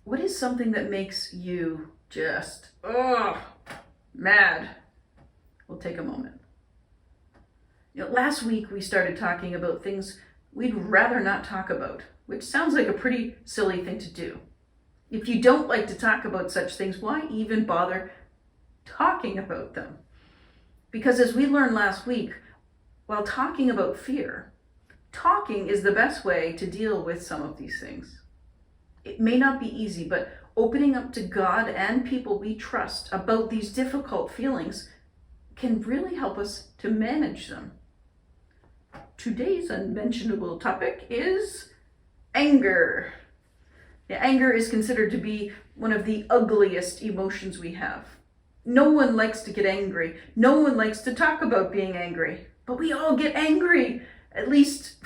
What is something that makes you just, mad? We'll take a moment. Last week we started talking about things we'd rather not talk about, which sounds like a pretty silly thing to do. If you don't like to talk about such things, why even bother talking about them? Because as we learned last week, while talking about fear, talking is the best way to deal with some of these things. It may not be easy, but opening up to God and people we trust about these difficult feelings can really help us to manage them. Today's unmentionable topic is anger. Anger is considered to be one of the ugliest emotions we have. No one likes to get angry. No one likes to talk about being angry. But we all get angry. At least,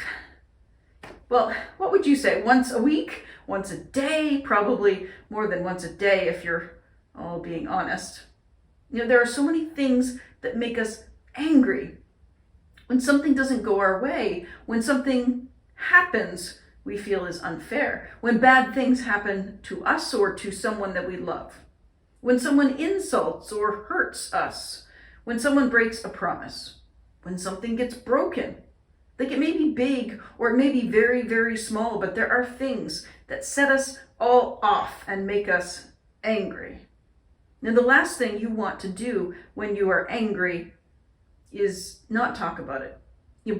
well, what would you say? Once a week? Once a day? Probably more than once a day if you're all being honest. There are so many things that make us angry. When something doesn't go our way, when something happens we feel is unfair, when bad things happen to us or to someone that we love, when someone insults or hurts us, when someone breaks a promise, when something gets broken. Like it may be big or it may be very, very small, but there are things that set us all off and make us angry. Now, the last thing you want to do when you are angry is not talk about it.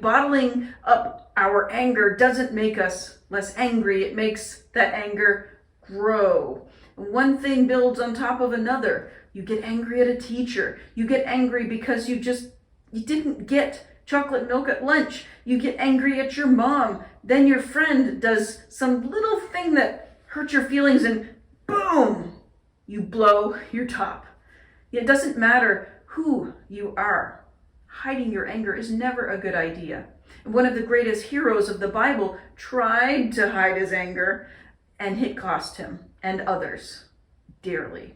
Bottling up our anger doesn't make us less angry. It makes that anger grow. One thing builds on top of another. You get angry at a teacher. You get angry because you didn't get chocolate milk at lunch. You get angry at your mom. Then your friend does some little thing that hurts your feelings and boom, you blow your top. It doesn't matter who you are. Hiding your anger is never a good idea. One of the greatest heroes of the Bible tried to hide his anger, and it cost him and others dearly.